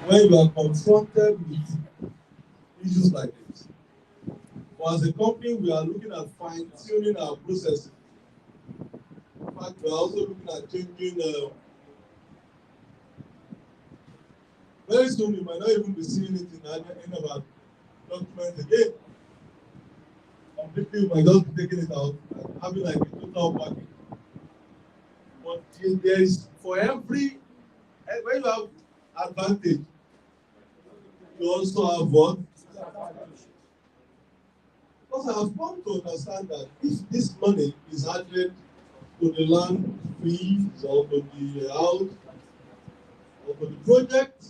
when you are confronted with issues like this. But as a company, we are looking at fine-tuning our processes. In fact, we are also looking at changing. Very soon, you might not even be seeing it in any of our documents again. Completely, we might just be taking it out and having like a total package. But there is, for every, when you have advantage, you also have what? Because I have come to understand that if this money is added to the land fees or to the house or to the project,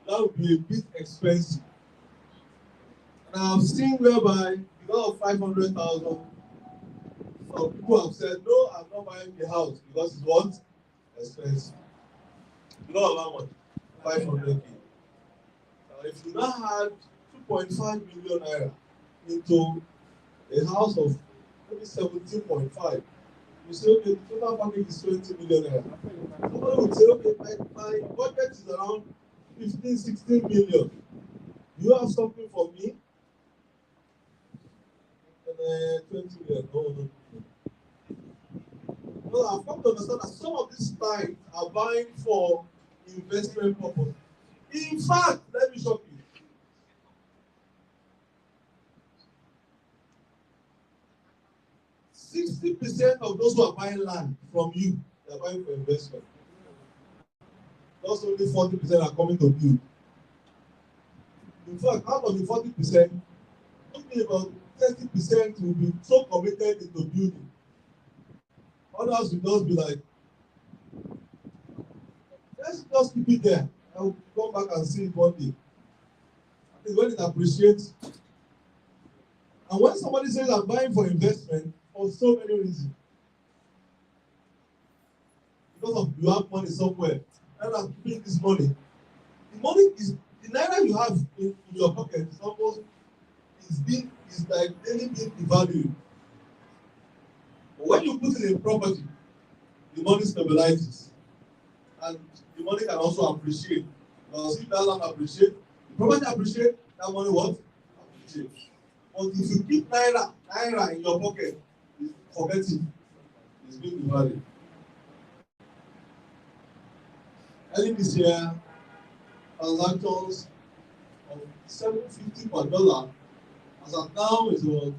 that would be a bit expensive. And I have seen whereby because of 500,000, some people have said, no, I'm not buying the house because it's what? Expensive. You know how much? 500K. Now, if you now had 2.5 million naira into a house of maybe 17.5, you say, okay, the total package is 20 million naira. Somebody would say, okay, my budget is around 15, 16 million. You have something for me? And 20 million. No. Well, I've come to understand that some of these sites are buying for investment purpose. In fact, let me shock you. 60% of those who are buying land from you, they are buying for investment. Just only 40% are coming to build. In fact, out of the 40%, only about 30% will be so committed into building. Others will just be like, let's just keep it there. I will come back and see it one day. I think when it appreciates. And when somebody says I'm buying for investment, for so many reasons. Because of you have money somewhere, and I'm keeping this money. The money is the naira you have in your pocket is almost is like daily being devalued. But when you put it in property, the money stabilizes. And the money can also appreciate. Because if that land appreciate, the property appreciate, that money what? Appreciate. But if you keep naira in your pocket, forget it. It's being devalued. Early this year, transactions of $7.50 per dollar, as of now, it was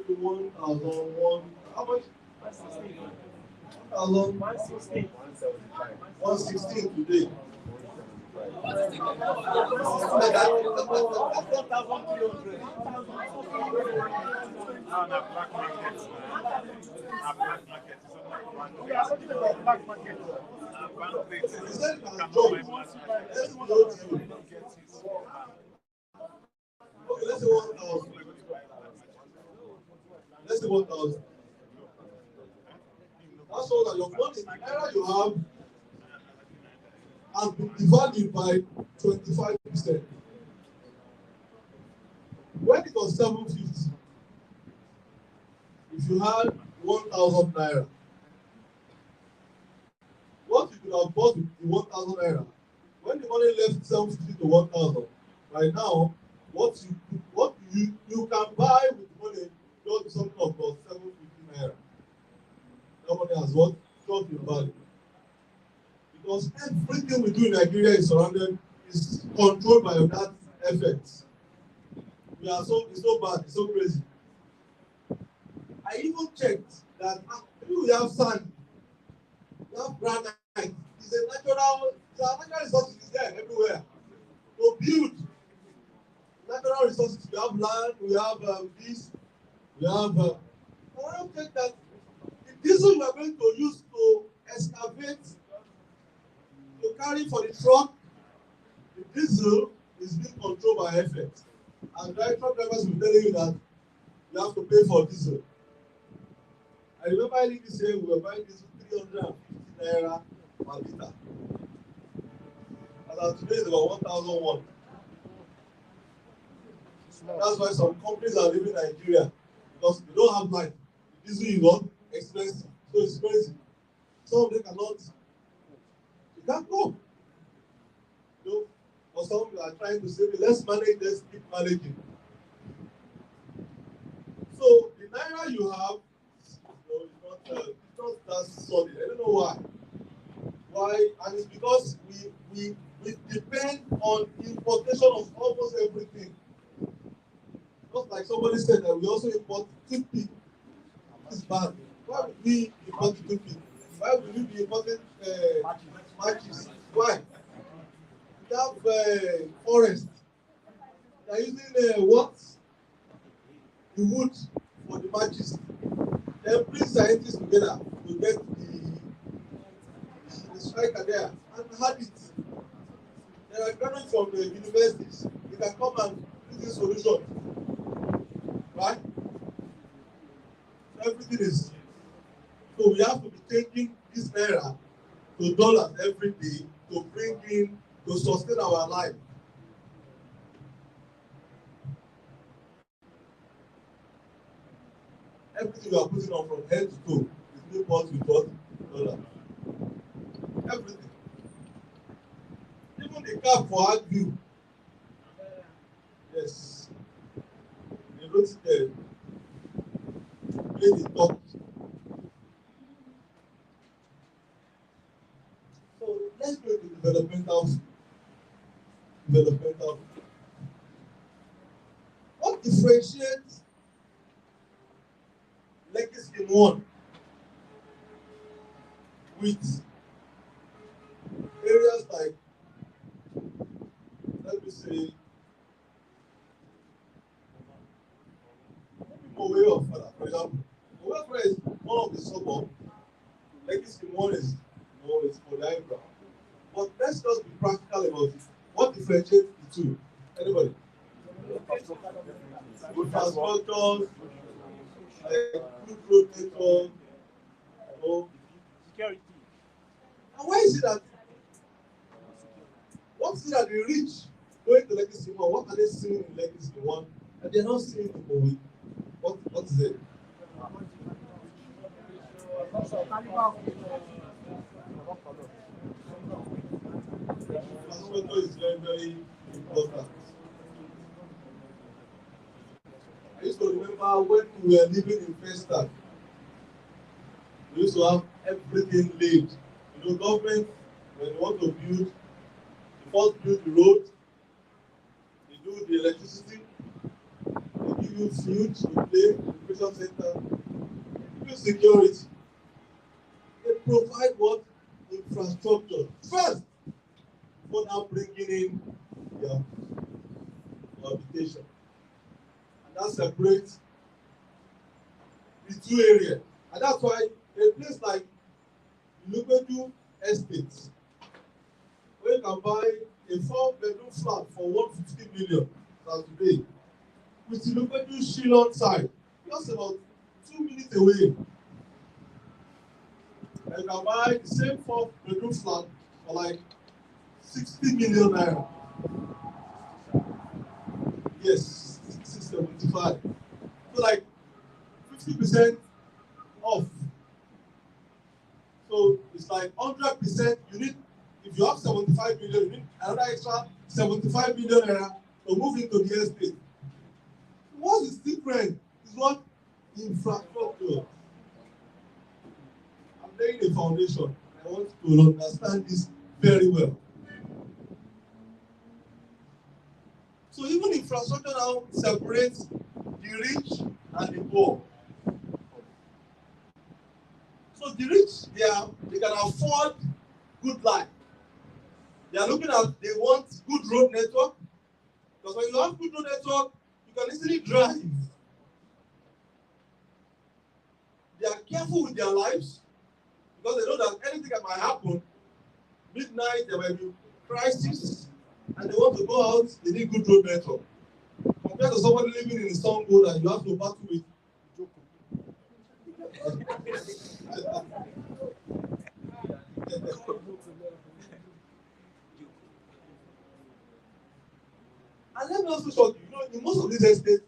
1,001. How much? 1,116. 116 today. Black market. We are talking about black market. Okay, let's say 1,000. Let's say 1,000. That's all that your money, the naira you have, has been devalued by 25%. When it was 750, if you had 1,000 naira, what you could have bought with the 1,000 naira, when the money left 750 to 1,000, right now, what you can buy with the money just something of about 750 naira. That money has what? Dropped in value. Because everything we do in Nigeria is controlled by that effect. It's so bad, it's so crazy. I even checked that maybe we have sand, we have granite. It's a natural resource is there everywhere. To build natural resources, we have land, we have this, we have. I don't think that the diesel you are going to use to excavate, to carry for the truck, the diesel is being controlled by effect. And truck drivers will be telling you that you have to pay for diesel. I remember early this year we were buying diesel 350 naira per liter. And today it's about 1,001. That's why some companies are leaving Nigeria because they don't have light. The diesel is not expensive, so it's expensive. Some of them cannot. You can't go. They or some are trying to say, let's manage, let's keep managing. So the naira you have, it's not that solid. I don't know why. Why? And it's because we depend on importation of almost everything. Just like somebody said that we also import toothpick. It's bad. Why would we import toothpick? Why would we be importing matches? Why? We have forest. They are using what? The wood for the matches. Then bring scientists together to get the striker there and had it. There are graduates from the universities. They can come and do this solution. Right? So everything is. So we have to be changing this naira to dollars every day to bring in, to sustain our life. Everything we are putting on from head to toe is being bought with what? Dollar. Everything. Even the cap for Agview. Yes. They wrote it there. Play the top. So let's go to developmental. What differentiates Legacy Scheme 1 with areas like, let me say, Mowe of Fada, for example. Mowe of Fada is one of the suburbs. Legacy Scheme 1 is, it's for the eyebrow. But let's just be practical about it. What differentiates the two? Anybody? Good transporters, good road network, Security. And why is it that what is it that the rich going to Legacy 1? What are they seeing in Legacy 1? And they're not seeing in Mowe. What is it? Transporter is very, very important. I used to remember when we were living in Festac, we used to have everything laid. Government, when they want to build, they first build the road, they do the electricity, they give you food to play, education center, they give you security. They provide what? Infrastructure. First, before now bringing in your habitation. And that separates the two areas. And that's why a place like Ilupeju Estate, where you can buy a 4-bedroom flat for 150 million as today, with Ilupeju Shillong side, just about 2 minutes away. And you can buy the same 4-bedroom flat for like 60 million naira. Yes, 675. So like 50% off. So it's like 100%. You need, if you have 75 million, you need another extra 75 million naira to move into the estate. What is different is what? Infrastructure. I'm laying a foundation. I want to understand this very well. So even infrastructure now separates the rich and the poor. So the rich, they can afford good life. They are looking at, they want good road network. Because when you have good road network, you can easily drive. They are careful with their lives because they know that anything that might happen. Midnight, there might be crisis, and they want to go out, they need good road network. Compared to somebody living in a stronghold and you have to battle with. And let me also shock you, in most of these estates,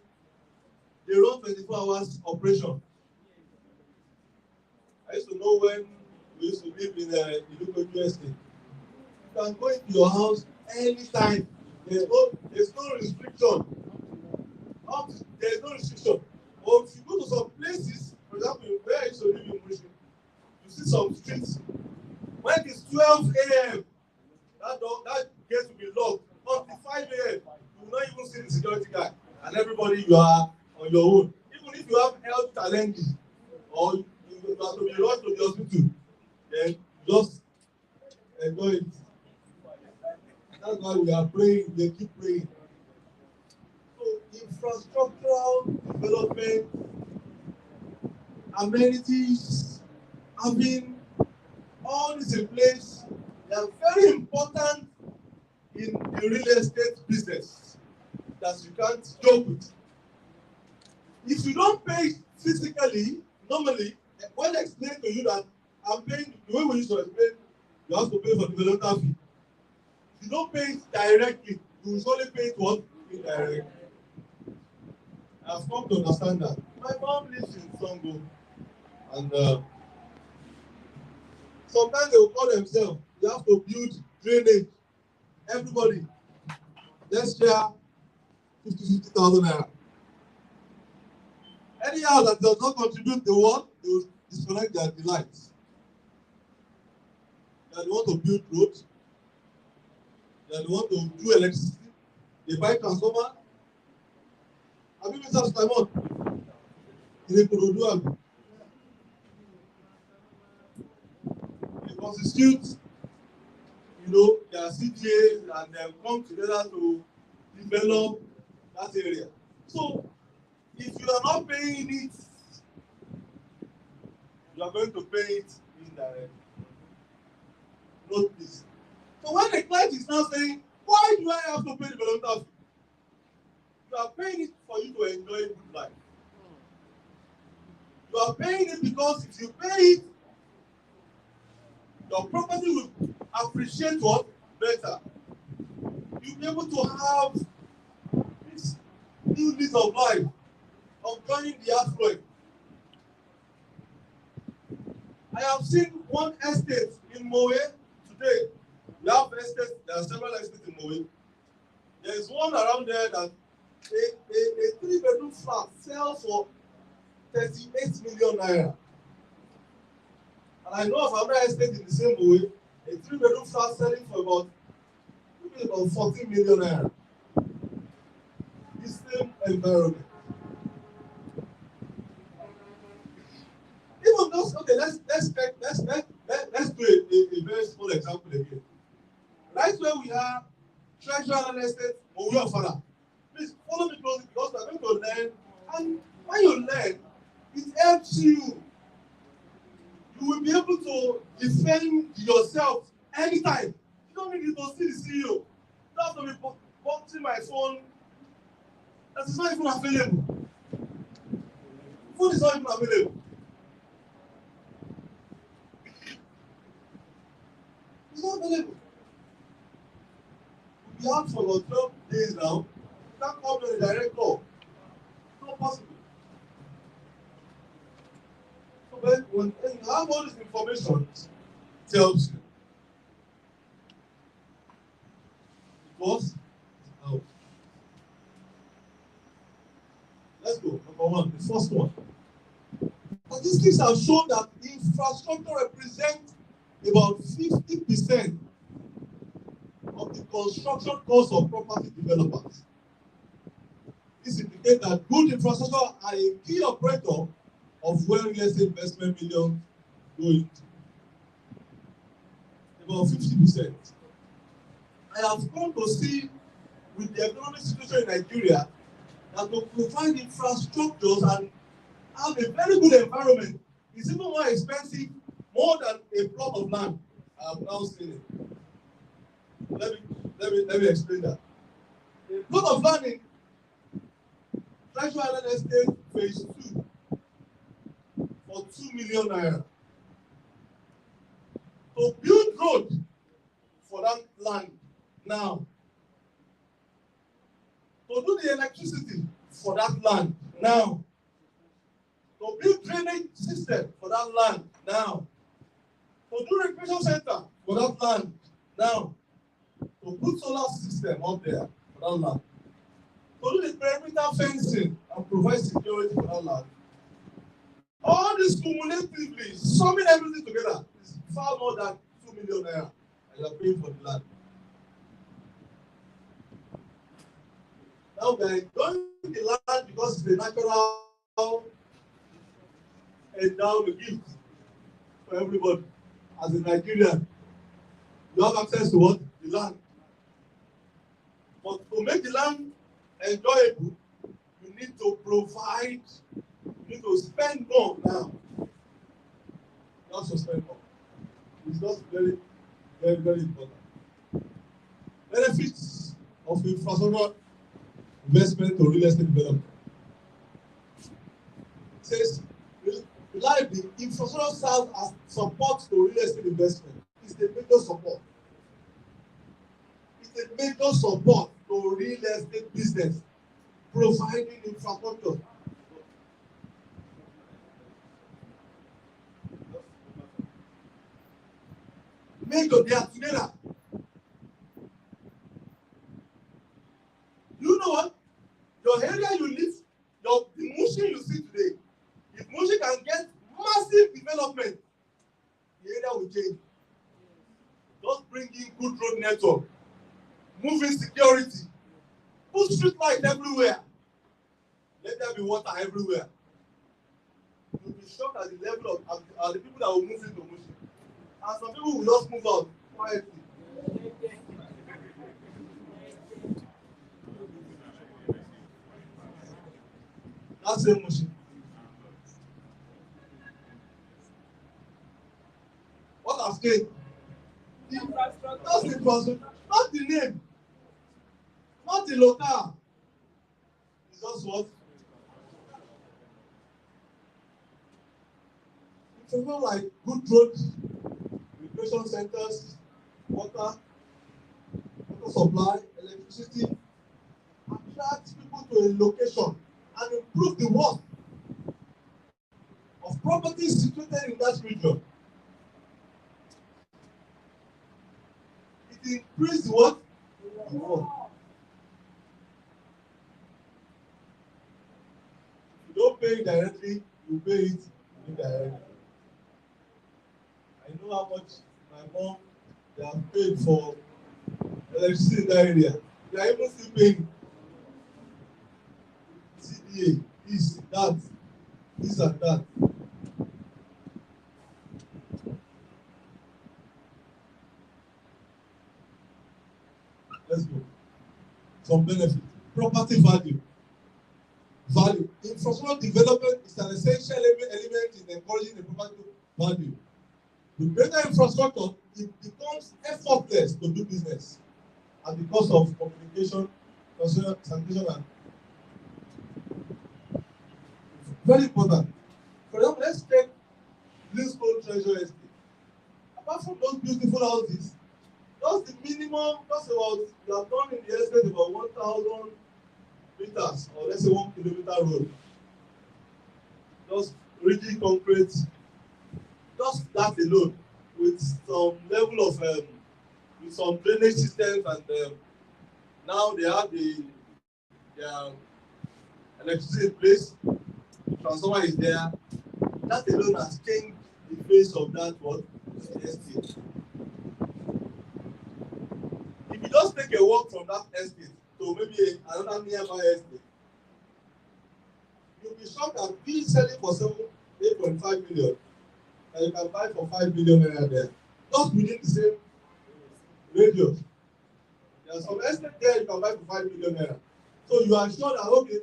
they run 24 hours operation. I used to know when used to live in the local estate. You can go into your house anytime there's no restriction. There's no restriction. But if you go to some places, for example, where I used to live in Mushin, you see some streets. When it's 12 a.m., that gate will be locked. Until 5 a.m., you will not even see the security guy. And everybody, you are on your own. Even if you have health challenges or you have to be rushed to the hospital, then just enjoy it. That's why we are praying, we keep praying. So infrastructural development, amenities, having all this in place, they are very important in the real estate business that you can't joke with. If you don't pay physically, normally, when I explain to you that I'm paying, the way we used to explain, you have to pay for development fee. If you don't pay it directly, you will only pay it what? Indirectly. I've come to understand that. My mom lives in Songo, and sometimes they will call themselves, you have to build drainage. Everybody, let's share 50,000 naira. Any house that does not contribute the work, they will disconnect their lights. They want to build roads. They want to do electricity. They buy transformer. Have you been to Simon? They constitute, their CTAs and they come together to develop that area. So, if you are not paying it, you are going to pay it indirectly. Note this. So when the client is now saying, why do I have to pay the development fee? You are paying it for you to enjoy a good life. You are paying it because if you pay it, your property will appreciate what? Better. You'll be able to have this new lease of life, of joining the affluent. I have seen one estate in Moe today. We have estates, there are several estates in Moe. There is one around there that a 3-bedroom flat sells for 38 million naira. And I know of another estate in the same way, a 3-bedroom flat selling for about 14 million naira. The same environment. Even those, okay, let's do a very small example again. Right where we are, Treasure Island Estate, or we are father. Please follow me closely because we are going to learn. And when you learn, it helps you. You will be able to defend yourself anytime. You don't need to see the CEO. You don't have to be boxing my phone. That is not even available. Phone is not even available. It's not available. We have for about 12 days now. You can't come to the direct call. It's not possible. So when you have all this information, it tells you. Because it helps. Let's go. Number one, the first one. Statistics have shown that infrastructure represents about 50% of the construction cost of property developers. This indicates that good infrastructure are a key operator of where real estate investment millions go into. About 50%. I have come to see with the economic situation in Nigeria that to provide infrastructures and have a very good environment is even more expensive, more than a plot of land. I have now seen it. Let me explain that. A plot of land in Treasure Island Estate phase 2 for 2 million naira. To build road for that land now. To do the electricity for that land now. To build drainage system for that land now. To do recreation center for that land now. To put solar system up there for that land. To do the perimeter fencing and provide security for that land. All this cumulatively, summing everything together, is far more than 2 million naira and you are paying for the land. Now we are enjoying the land because it's a natural endowment gift for everybody. As a Nigerian, you have access to what? The land. But to make the land enjoyable, you need to provide, you need to spend more now. Not to spend more. It's just very, very, very important. Benefits of infrastructure investment to real estate development. It says, reliably, infrastructure serves as support to real estate investment. It's the major support. It's a major support to real estate business, providing infrastructure. Major, they are together. You know what? Your area you live, the Mushin you see today, if Mushin can get massive development, the area will change. Just bring in good road network, moving security, put street light everywhere. Let there be water everywhere. You'll be shocked at the level of the people that will move into Mushin. And some people will just move out quietly. That's the Mushin. What has changed? That's the person, not the name, not the local. It's just what? It's not like good roads, recreation centers, water supply, electricity, attract people to a location and improve the worth of properties situated in that region. It increases the what? The worth. If you don't pay it directly, you pay it indirectly. I know how much my mom, they have paid for electricity in that area. They are even still paying CDA, this, that, this and that. Let's go. Some benefit. Property value. Value. Infrastructure development is an essential element in encouraging the property value. With greater infrastructure, it becomes effortless to do business at the cost of communication, sanitation, and very important. For example, let's take Leasehold Treasure Estate. Apart from those beautiful houses, just the minimum, just about, you have done in the estate about 1,000 meters, or let's say 1 kilometer road. Just rigid concrete, just that alone, with some level of, with some drainage systems, and now they have their electricity in place, the transformer is there. That alone has changed the face of that what? Estate. If you just take a walk from that estate to maybe another nearby estate, you'll be shocked at being selling for 8.5 million, and you can buy for 5 million naira there, just within the same radius. There are some estate there you can buy for 5 million naira. So you are sure that, okay,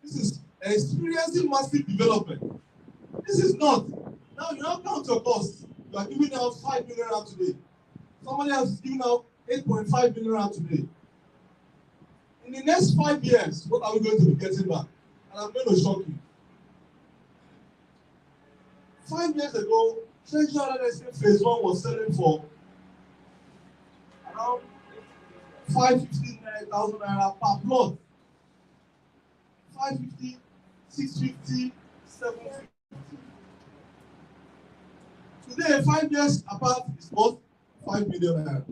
this is experiencing massive development. This is not. Now you now count your costs. You are giving out 5 million naira today. Somebody else is giving out 8.5 million naira today. In the next 5 years, what are we going to be getting back? And I'm going to shock you. 5 years ago, Treasure Island Estate Phase 1 was selling for around 550,000 naira per plot. 550, 650, 750. Today, 5 years apart, is worth 5 million naira.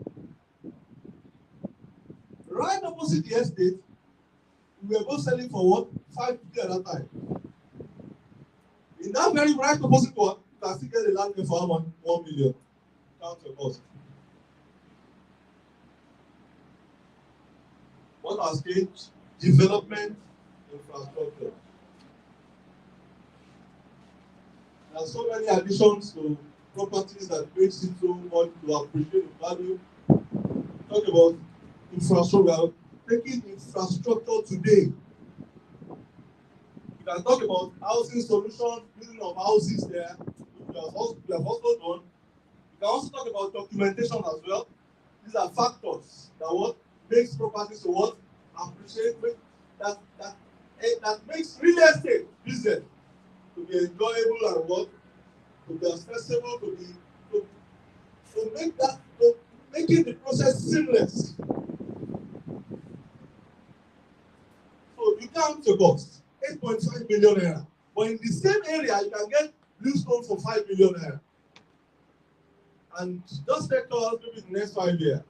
Right opposite the estate, we were both selling for what? 550 at that time. In that very right opposite one, you can still get the land for how much? 1 million. Count your cost. What has changed? Development, infrastructure. There are so many additions to properties that makes it so much to appreciate the value. Talk about infrastructure. We are taking infrastructure today. We can talk about housing solutions, building of houses there, which we have also done. We can also talk about documentation as well. These are factors that what makes properties to what appreciate that makes real estate business to be enjoyable and what to be accessible to make that to making the process seamless. So you count your cost 8.5 million naira, but in the same area you can get Bluestone for 5 million naira. And just take us maybe the next 5 years.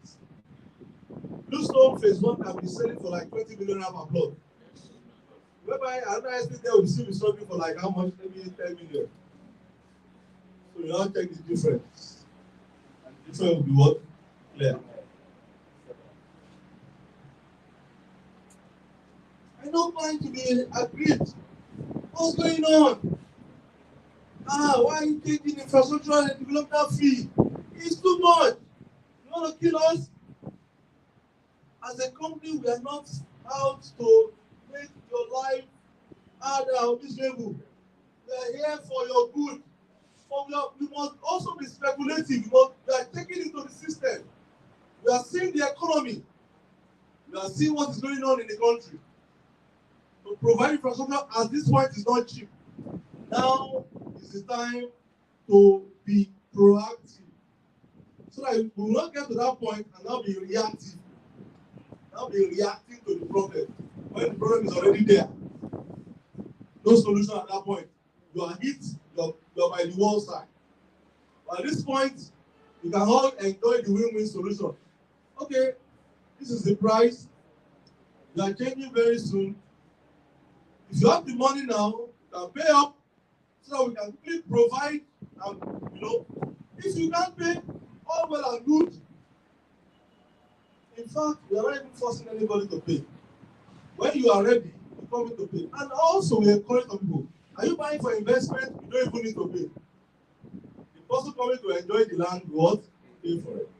Bluestone phase 1 can be selling for like 20 million naira per plot. Whereby another estate there will still be struggling for like how much? Maybe 10 million. So you now check the difference. And the difference will be what? Clear. I don't mind to be agreed. What's going on? Why are you taking infrastructure and development fee? It's too much. You want to kill us? As a company, we are not out to make your life harder or miserable. We are here for your good. But we must also be speculative because we are taking into the system. We are seeing the economy. We are seeing what is going on in the country. To provide infrastructure at this point is not cheap. Now is the time to be proactive. So that we will not get to that point and now be reactive. Now be reacting to the problem when the problem is already there. No solution at that point. You are hit, you're by the wall side. But at this point, you can all enjoy the win-win solution. Okay, this is the price. You are changing very soon. If you have the money now, you can pay up so that we can quickly provide. If you can't pay, all well and good. In fact, we are not even forcing anybody to pay. When you are ready, you come in to pay. And also, we encourage people. Are you buying for investment? You don't even need to pay. The person coming to enjoy the land, what? Pay for it.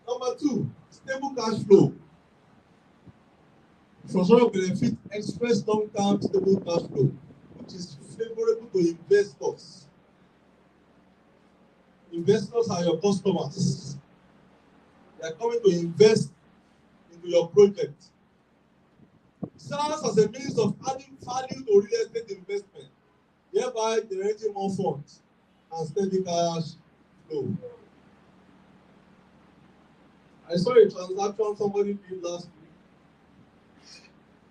Number 2, stable cash flow. Infrastructure benefit express long-term stable cash flow, which is favorable to investors. Investors are your customers. They are coming to invest into your project. It serves as a means of adding value to real estate investment, thereby generating more funds and steady cash flow. I saw a transaction somebody did last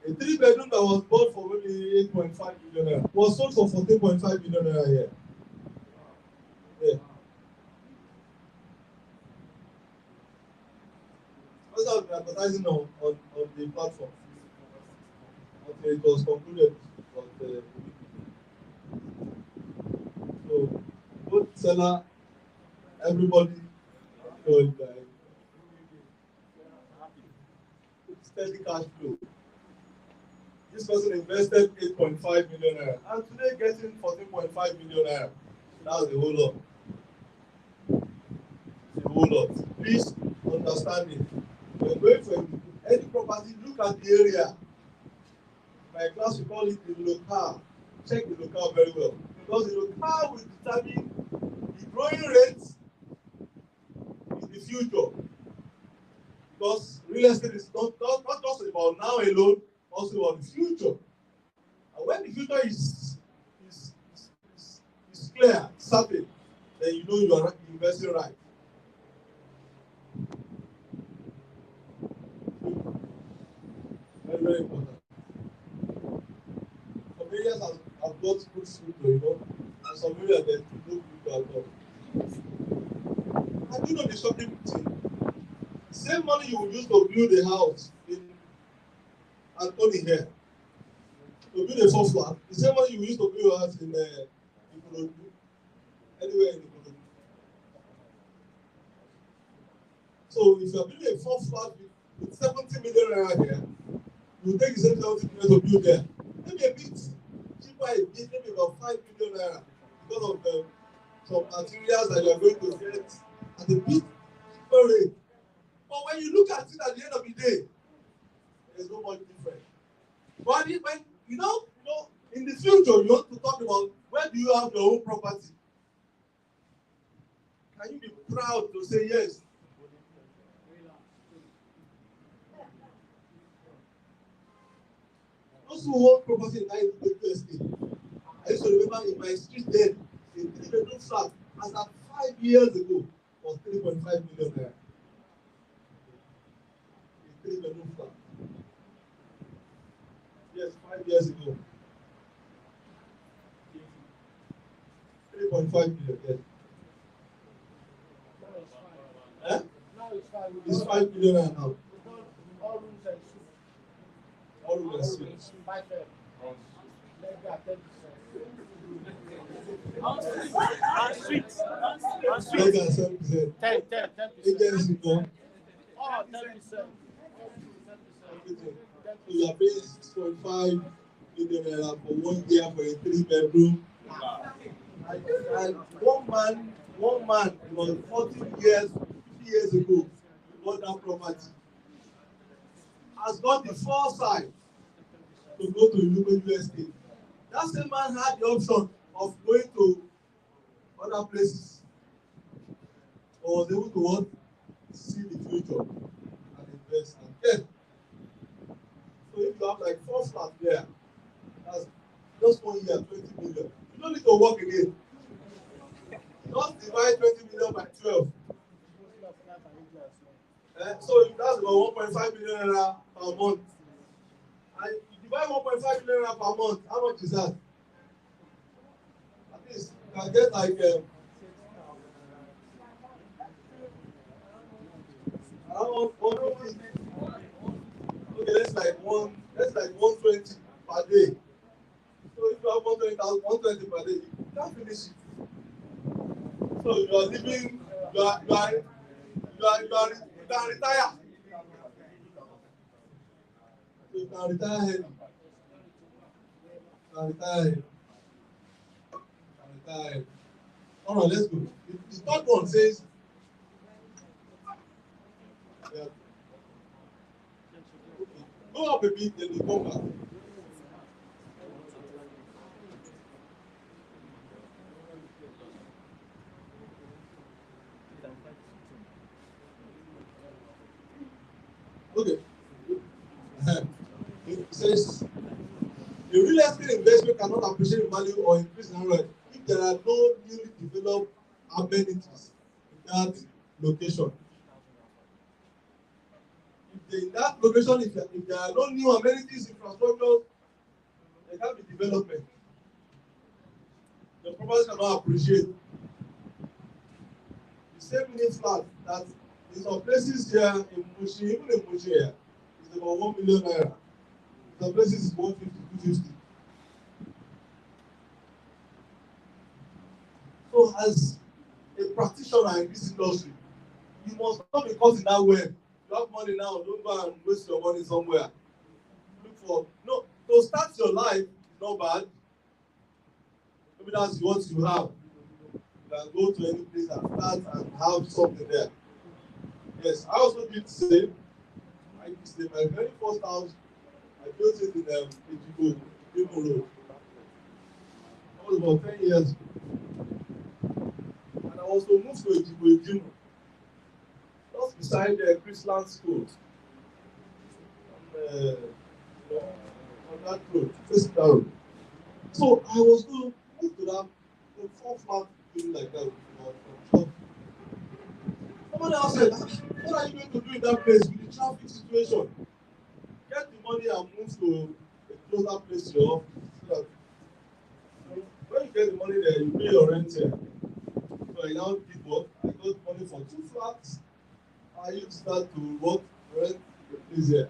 week. A 3-bedroom that was bought for maybe 8.5 million naira was sold for 14.5 million naira here. Yeah. What's that we're advertising on the platform? Okay, it was concluded. But, so, both seller, everybody, steady cash flow. This person invested 8.5 million naira and today getting 14.5 million naira. That's a whole lot. It's a whole lot. Please understand it. When going for any property, look at the area. My class, we call it the locale. Check the locale very well. Because the locale will determine the growing rates in the future. Because real estate is not just about now alone, also about the future. And when the future is clear, certain, then you know you are investing right. Very, very important. Some areas have got good food, and some area that no people at all. And you know the shocking thing, same money you will use to build a house in Anthony here, to build a 4 flat, the same money you will use to build a house in Ikorodu, anywhere in Ikorodu. So if you are building a 4 flat with 70 million naira here, you take the same 70 million to build there. Maybe a bit cheaper, a bit, maybe about 5 million naira because of some materials that you are going to get at a bit cheaper rate. But when you look at it at the end of the day, there's no much difference. But when in the future, you want to talk about where do you have your own property? Can you be proud to say yes? Those who own property in that estate, I used to remember in my street then, a 3-bedroom flat, as at 5 years ago, was 3.5 million naira. A 3-bedroom flat. Yes, 5 years ago. 3.5 million, yes. It's 5 million now. All rooms and suites. And sweets. Less than 7%. 10%. Agency, no. Oh, 10%. Everything. So you are paying 6.5 million naira for 1 year for a 3-bedroom. And one man was 14 years, 50 years ago, bought that property. Has got the foresight to go to Illumin Estate. That same man had the option of going to other places, or was able to what? See the future and invest and get. So if you have like 4 flats there, that's just 1 year, 20 million. You don't need to work again. Just divide 20 million by 12. So that's about 1.5 million naira per month. And you divide 1.5 million naira per month, how much is that? At least you can get like around 150. Okay, that's like 120 per day. So if you have 120 per day, you can't finish it. So you are living, you can retire. So you can retire heavy. All right, let's go. The third one says, yeah. Go up a bit, then you come back. Okay. It says the real estate investment cannot appreciate value or increase in value if there are no newly developed amenities in that location. In that location, if there are no new amenities, infrastructure, there can't be development. The property cannot appreciate. The same mini flat that in some places here in Mushi, even in Mushi here, is about 1 million naira. In some places it's 150, 250. So as a practitioner in this industry, you must not be caught in that web. You have money now, don't go and waste your money somewhere. Look for to start your life is not bad. Maybe that's what you have. You can go to any place and start and have something there. Yes, I also did the same. My very first house, I built it in Ejibo Road. That was about 10 years ago. And I also moved to Ejibo, just beside the Chrisland School. On that road, facing that road. So I was going to move to that 4 flat building like that. Somebody else said, what are you going to do in that place with the traffic situation? Get the money and move to a closer place to your office. So that when you get the money there, you pay your rent here. So I now did what? I got money for 2 flats. I used that to what? Rent the place here.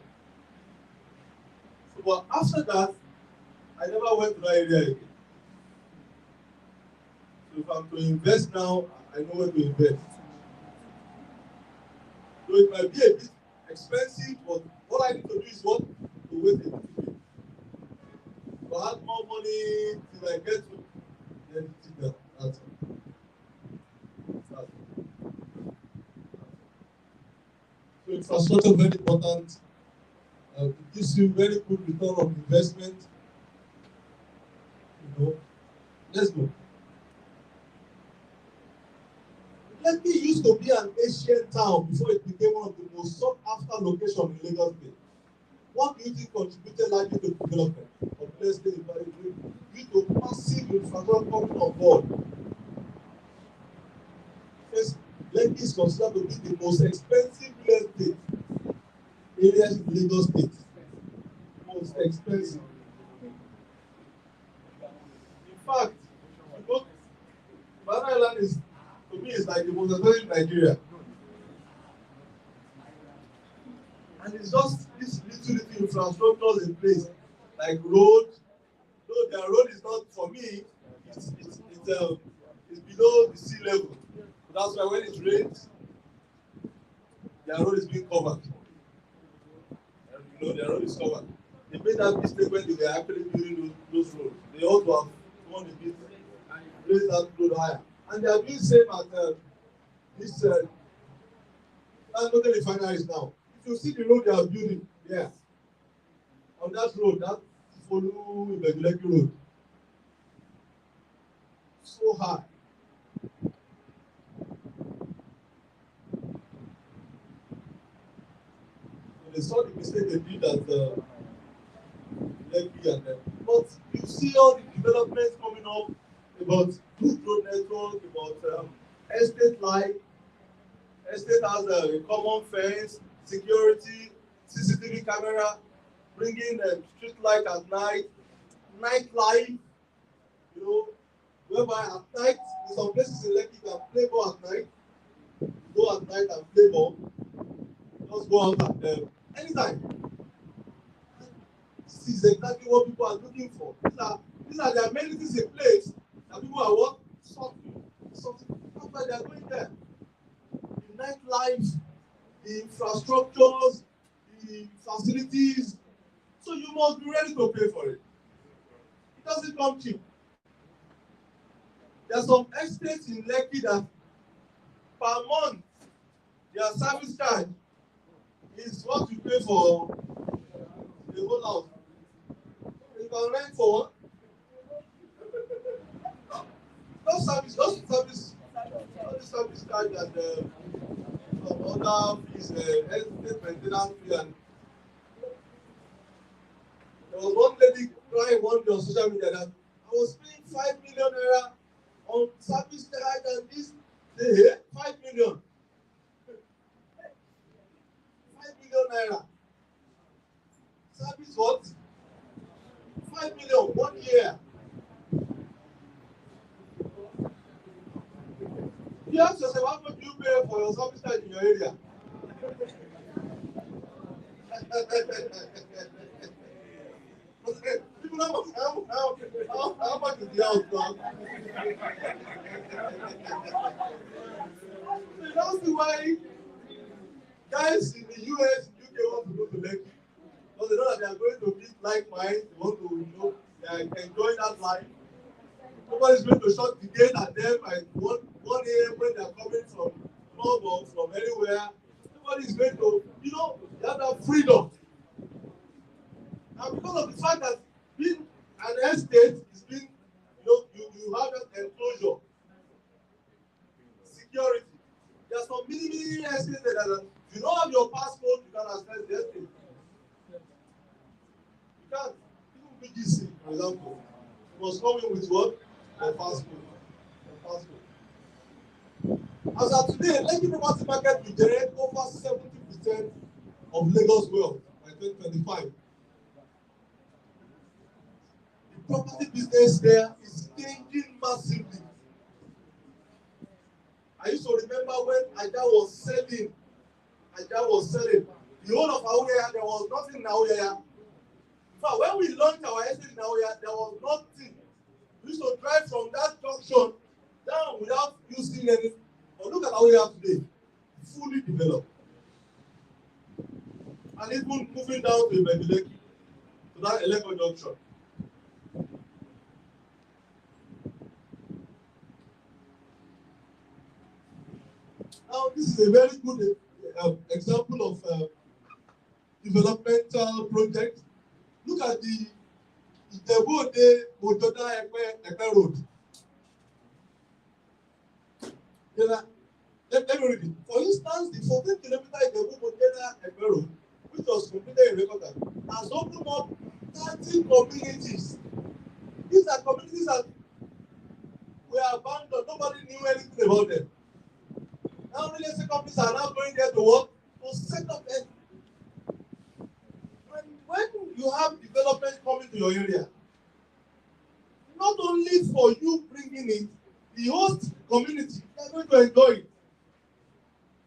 So, but after that, I never went to that area again. So if I'm to invest now, I know where to invest. So it might be a bit expensive, but all I need to do is what? To wait a little bit. If I have more money till I get to, then that's all. So infrastructure very important. It gives you very good return on investment. You know, let's go. Lekki used to be an ancient town before it became one of the most sought after locations in Lagos State. What do you think contributed largely to the development of Lagos State in Valley due to massive infrastructure coming on board? First, Lekki is considered to be the most expensive real estate areas in Lagos State. Most expensive. In fact, because Banana Island is, to me, is like the most expensive in Nigeria. And it's just this little infrastructure in place, like road. Though their road is not, for me, it's below the sea level. So that's why when it rains, their road is being covered. And you know, their road is covered. They made that mistake when they were actually building those roads. They ought to have gone a bit and raised that road higher. And they are doing the same at this Dangote refineries now. If you see the road they are building there, on that road, that follow the Lekki road, so high. So they saw the mistake they did at Lekki and them. But you see all the developments coming up about good road network, about estate life. Estate has a common fence, security, CCTV camera, bringing street light at night, night life, you know, whereby at night, in some places in Lekki, you can play ball at night. You go at night and play ball. Just go out at anytime. This is exactly what people are looking for. These are the amenities in place that people are what? Something. That's why they are going there. The nightlife, the infrastructures, the facilities. So you must be ready to pay for it. It doesn't come cheap. There are some estates in Lekki that per month their service charge is what you pay for the whole house. You can rent for what? Those service charge and some other fees, estate maintenance fee, and there was one lady crying one day on social media that I was paying 5 million naira on service charge and this, 5 million. 5 million naira. Service what? 5 million 1 year. You ask yourself, how much do you pay for your service charge in your area? People know how much is the house now? So that's why guys in the US, UK want to go to Lekki. Because they know that they are going to meet like minds, they want to, they are enjoying that life. Nobody's going to shut the gate at them at 1 a.m. when they are coming from club or from anywhere. Nobody's going to, they have that freedom. And because of the fact that being an estate is being, you have that enclosure, security. There are some many estates that you don't have your passport, you can access the estate. You can't. Even BGC, for example, you must come in with what? Your passport. As of today, Lekki property market will generate over 70% of Lagos wealth by 2025. The property business there is changing massively. I used to remember when Aja was selling. The whole of Aoyaya, there was nothing in Aoyaya. In fact, when we launched our estate in Aoyaya, there was nothing. We used to drive from that junction down without using anything. But look at Aoyaya today, fully developed. And even moving down to Ibebileki, to that Eleko junction. Now, this is a very good example of developmental project. Look at the Ijebu-Ode Mojoda Epe Road. Let me read it. For instance, the 14 kilometer Ijebu-Mojoda Epe Road, which was completed in record time, has opened up 30 communities. These are communities that were abandoned. Nobody knew anything about them. Now real estate companies are now going there to work to set up them. When you have development coming to your area, not only for you bringing it, the host community are going to enjoy it.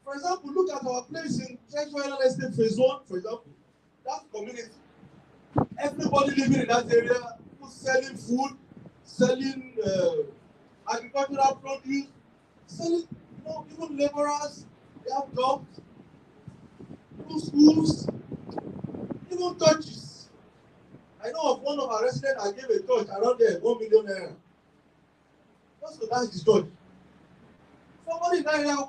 For example, look at our place in Treasure Island Estate Phase 1, for example. That community, everybody living in that area, people selling food, selling agricultural produce, selling, even laborers, they have jobs, even schools, even churches. I know of one of our residents, I gave a church around there, 1 million naira. Just to dash his church. Somebody in that area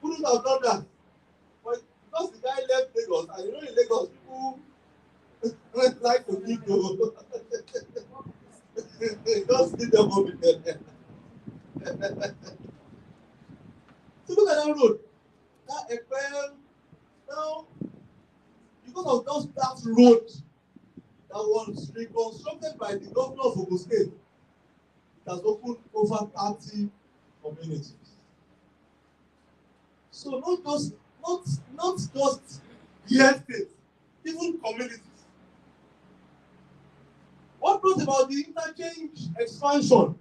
couldn't have done that. But because the guy left Lagos, and you know in Lagos, people like to keep to just leave them over there. So look at that road. That Ekpem, now, because of just that road that was reconstructed by the governor of Ogun State, it has opened over 30 communities. So not just the estate, even communities. What brought about the interchange expansion?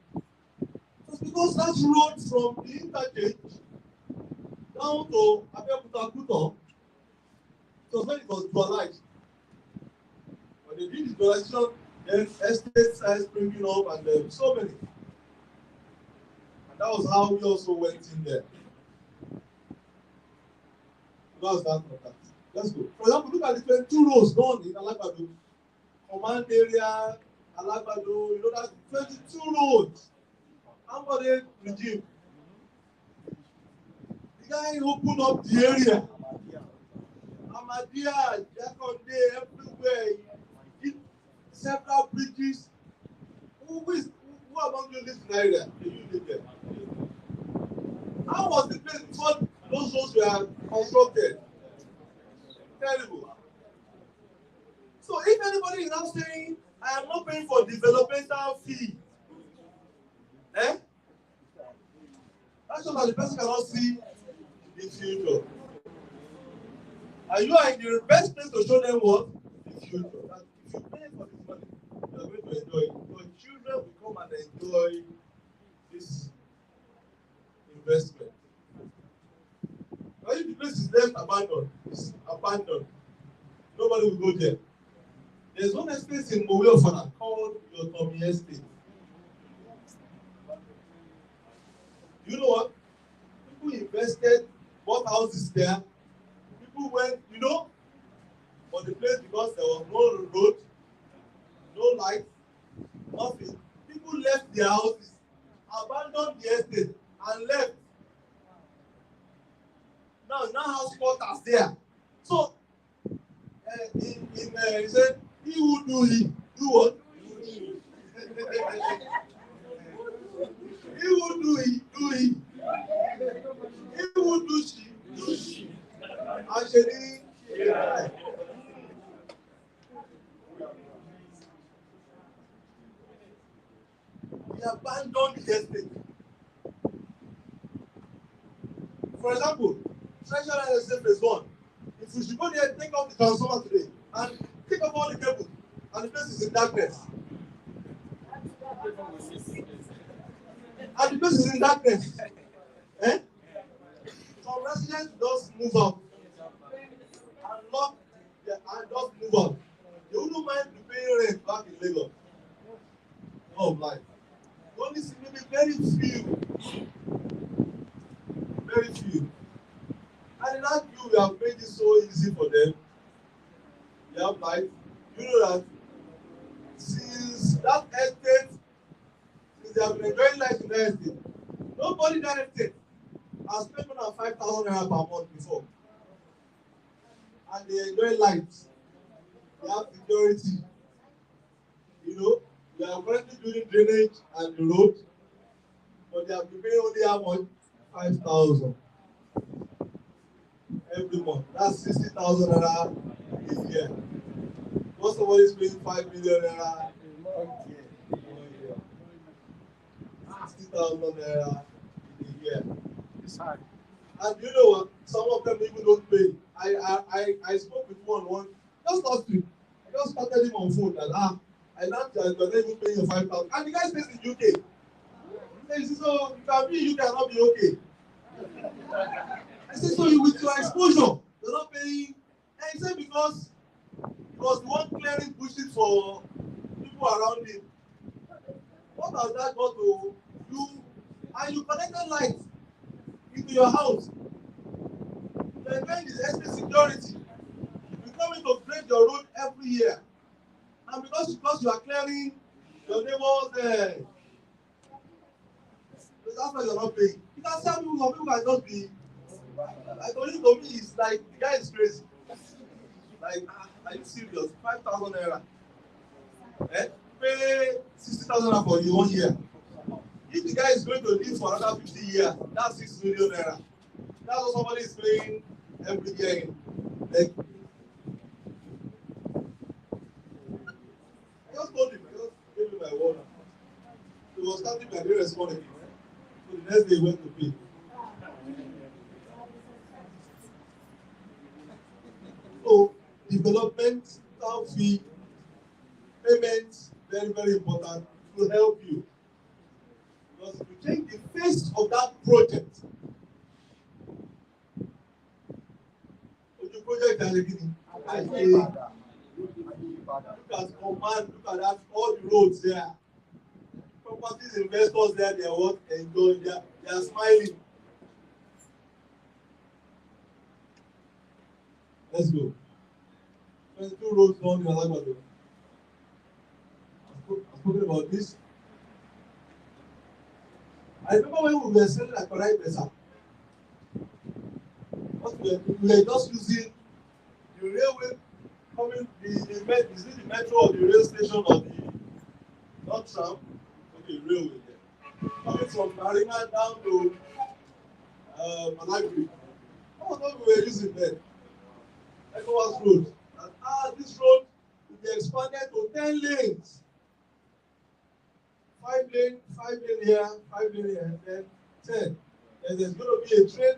Just because that road from the interchange down to Abeokuta Kuto, it was when it was dualized. When they did the dualization, then estate size bringing up, and there were so many. And that was how we also went in there. That's that for that. Let's go. For example, look at the 22 roads done in Alagbado. Command area, Alagbado, that's 22 roads. Ambode regime. The guy opened up the area. Ahmadiyya, Jakonde, everywhere. He did several bridges. Who among you live in the area? You live there. How was the place before those roads were constructed? Terrible. So if anybody is now saying, I am not paying for developmental fee, that shows that the person cannot see the future. And you are in the best place to show them what? The future. That if you pay for this money, you are going to enjoy it. Your children will come and enjoy this investment. Now if the place is left abandoned, it's abandoned. Nobody will go there. There's one estate in Mowe Ofana called Yotomi Estate. You know what? People invested, bought houses there. People went, for the place because there was no road, no light, nothing. People left their houses, abandoned the estate, and left. Now house quarters there. So, he said, he who do what? He who do he. He who do she. Actually, he abandoned the estate. For example, Treasure Island Estate Phase 1. If we should go there, take off the transformer today and take off all the cables, and the place is in darkness. And the place is in darkness. Eh? Some residents just move out and lock and just move out. They wouldn't mind paying rent back in Lagos. No life. You only see maybe very few. And in that view, we have made it so easy for them. They have life. You know that since that estate, since they have been enjoying life in that estate, nobody in that estate has spent more than 5,000 naira per month before. And they enjoy life. They have security. You know, we are currently doing drainage and the road, but they have been paying only how much? 5,000 every month. That's 60,000 naira a year. Most somebody is paying 5 million naira a year. 60,000 naira a year. It's hard. And you know what? Some of them even don't pay. I spoke with one just last week. I just started him on phone that I learned that you're not even paying your 5,000. And the guy stays in UK. He says, so you can be in UK and not be okay. I said, so you with your exposure, you're not paying. And he said because he was the one clearing bushes for people around him. What has that got to you? And you connected light into your house. You're enjoying this extra security. You come in to grade your road every year. And because you are clearing your neighbors, that's why you're not paying. You can see how some people can just be. Like, only to me, it's like the guy is crazy. Like, are you serious? 5,000 naira. Pay 60,000 naira for you 1 year. If the guy is going to live for another 50 years, that's 6 million naira. That's what somebody is paying every year. Like, I just told him, I just gave him my word. He was starting by very responding. So the next day he went to pay. So developmental fee payments very, very important to help you. Because if you change the face of that project, the project is beginning. Look at command, look at that, all the roads there. Properties investors there, they are what enjoying, they are smiling. Let's go. 22 roads down in Alagbado. I've spoken about this. I remember when we were selling like Korai Pesa. We were just using the railway coming, is it the metro or the rail station or the not tram? Okay, railway there. Coming from Marina down to Malagri. That was what we were using then. ECOWAS road. And this road will be expanded to 10 lanes. 5 lane here, 5 lane here, then 10. And there's going to be a train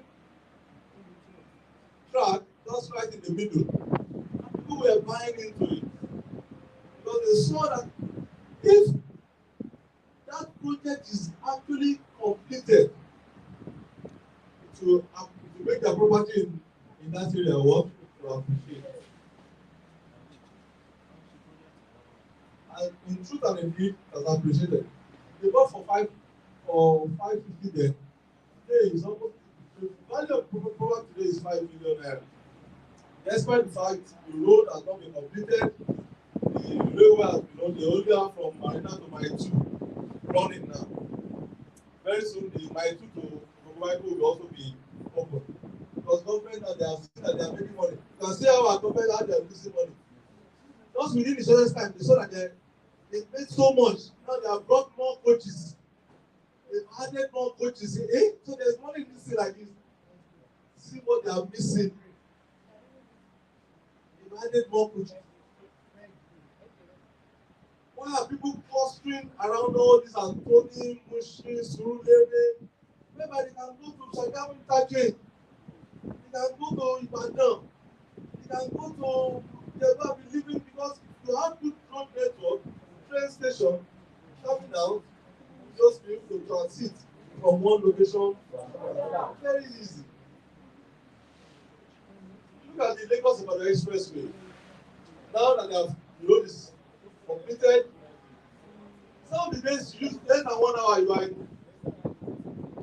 track just right in the middle. And people were buying into it. Because they saw that if that project is actually completed to make their property in that area work, to appreciate. And in truth and indeed, as appreciated. They bought for 550 then. Today is almost the value of property today is 5 million naira. Despite the fact the road has not been completed, the railway has been on the older from Marina to Mile 2 running now. Very soon the Mile 2 to Kokomaiko will also be open. Because government now they have seen that they are making money. You can see how our government how they are losing money. Just within the shortest time, they saw that they made so much. Now they have brought more coaches. They've added more coaches. So there's money missing like this. See what they are missing. They've added more coaches. Why are people clustering around all this Antony, Mushi, Surulere? Whereby they can go to Shagamu Interchange. They can go to Ibadan. They can go to, they will be living because you have good road network, train station, coming out, just be able to transit from one location to another. Very easy. Look at the Lagos-Ibadan Expressway. Now that they have road is completed, some of the days you use less than 1 hour, you are in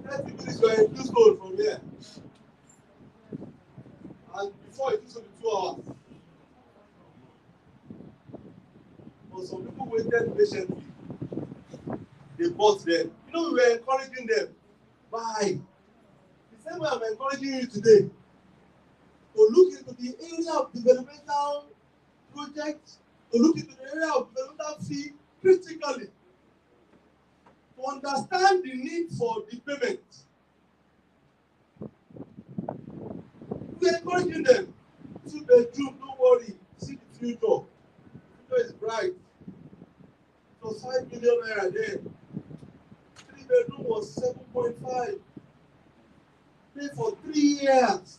30 minutes, you are in Houston from here. And before it used to be 2 hours. But some people waited patiently. They bought them. You know, we were encouraging them. Buy. The same way I'm encouraging you today to look into the area of developmental projects, to look into the area of developmental fee critically, to understand the need for the payment. We're encouraging them. 2 bedroom, don't worry. See the future. The future is bright. It was 5 million naira then. 3 bedroom was 7.5. Pay for 3 years.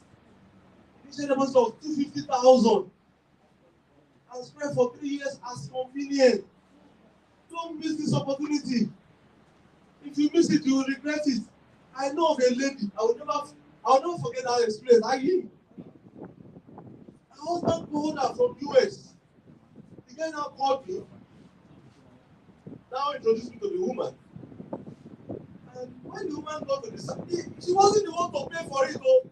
Initial deposit of 250,000. And spread for 3 years as convenient. Don't miss this opportunity. If you miss it, you will regret it. I know of a lady. I will never forget that experience. Her husband called her from US. The guy now called me. Now introduced me to the woman. And when the woman got to the site, she wasn't the one to pay for it. Though.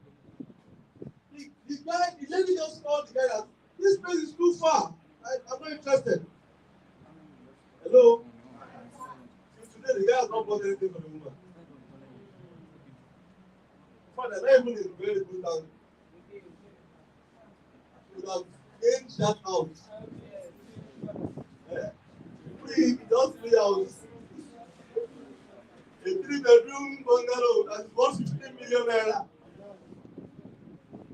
The lady just called the guy that this place is too far. I'm not interested. Hello? Today the guy has not bought anything for the woman. Father, not even in very good time. He would have gained that out. Yeah. Just 3 hours. A 3-bedroom bungalow that is 150 million naira.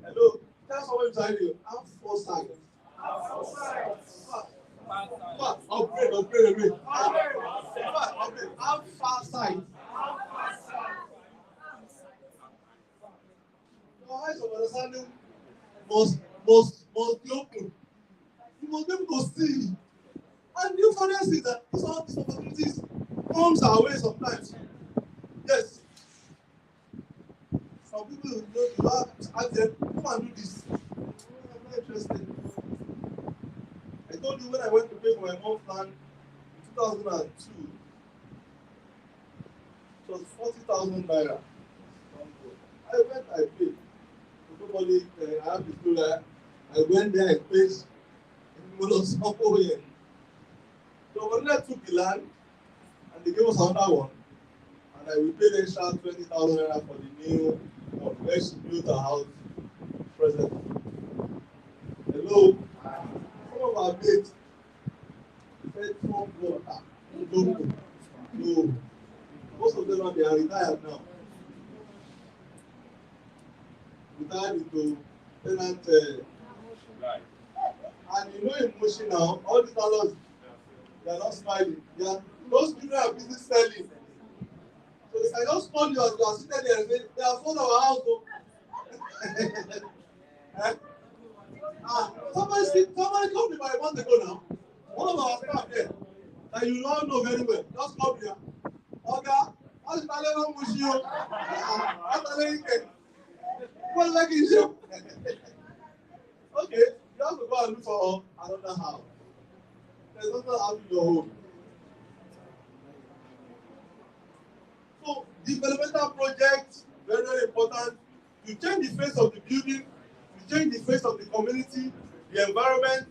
Hello? Tell someone inside you. Have foresight. Upgrade. Have foresight. Your eyes of understanding must be open. You must be able to see. And you find out that all these opportunities comes our way sometimes. Yes. Some people you ask them, come and do this. I'm not interested. I told you when I went to pay for my mom's land in 2002, it was 40,000 naira. I paid. Nobody, I have to do that. I went there and paid in Monosoko. So when I took the land, and they gave us another one, and we paid extra 20,000 naira for the new where she built her house presently. Hello? Some of our mates said from water. No. Most of them are retired now. Retired into tenant. And you know in Moshi now, all these dollars, they are not smiling. Those people are busy selling. So they can just call you as you are sitting there and say, they are full of our house. Somebody called me about a month ago now. One of our staff there, that you all know very well, just called me. Oga, how's the level with you? How's the level? What's like you? Okay, you have to go and look for another house. There's nothing out in your home. So, developmental projects, very, very important. You change the face of the building, you change the face of the community, the environment.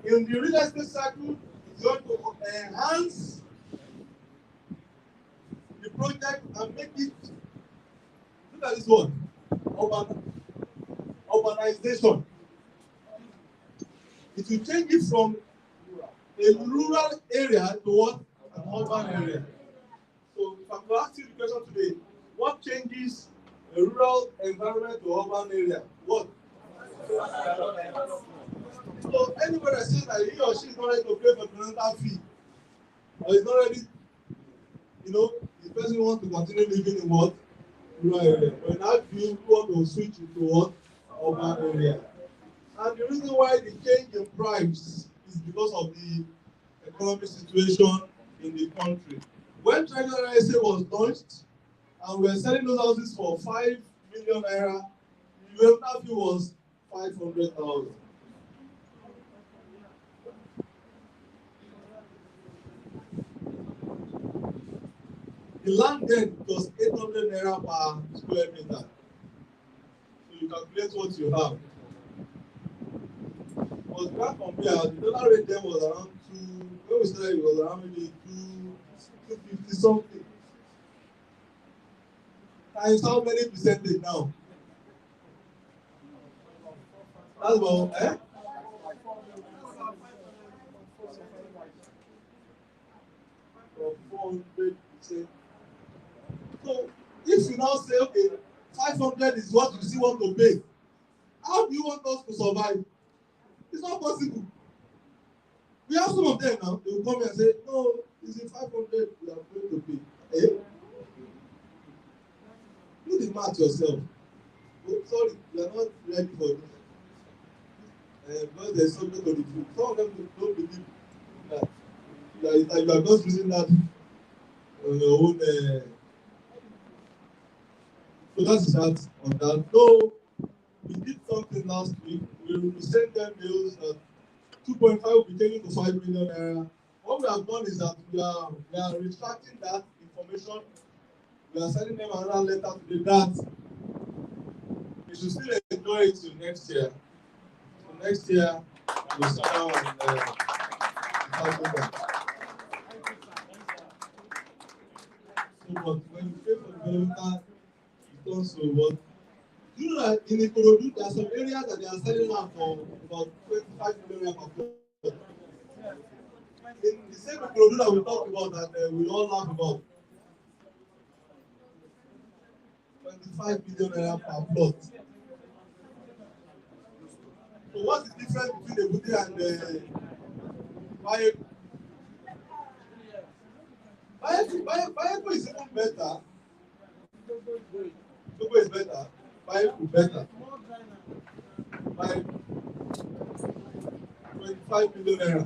In the real estate cycle, it's going to enhance the project and make it. Look at this one. Urbanization. It will change it from a rural area to what? An urban area. So if I'm to ask you the question today, what changes a rural environment to urban area? What? So anybody that says that he or she is not ready to pay for the rental fee, or is not ready, the person wants to continue living in what? Rural area. But in that view, you want to switch into what? Urban area. And the reason why the change in price is because of the economic situation in the country. When Treasury SA was launched, and we were selling those houses for 5 million naira. The rental fee was 500,000. The land then was 800 naira per square meter. So you calculate what you have. But you can't compare. The dollar rate then was around 2, when we started it was around maybe 250 something. Times how many percentage now? That's about, eh? From 400%. So if you now say, okay, 500 is what you still want to pay, how do you want us to survive? It's not possible. We have some of them now, they will come here and say, no, it's in 500 we are going to pay. Eh? Do the math yourself. Oh, sorry, you are not ready for this. Because there is something to the truth. Some of them don't believe that you are just using that on your own. So that's that on that. No, we did something last week. We sent them bills that 2.5 will be taken to 5 million naira. What we have done is that we are retracting that information. We are sending them another letter today that we should still enjoy it till next year. So next year, we'll sit down and tackle that. So, but when you pay for developmental, it also what you know that in Ikorodu, there are some areas that they are selling land for about 25 million per plot. In the same Ikorodu that we talk about that we all laugh about, 25 million naira per plot. So what's the difference between Ebute and Bayeko? Bayeko is even better. Togo is better. Bayeko better. By 25 million naira.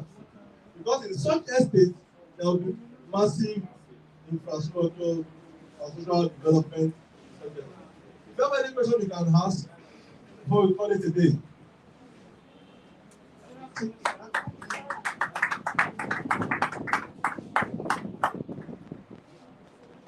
Because in such estates, there will be massive infrastructure, social development. If you have any question you can ask before we call it a day.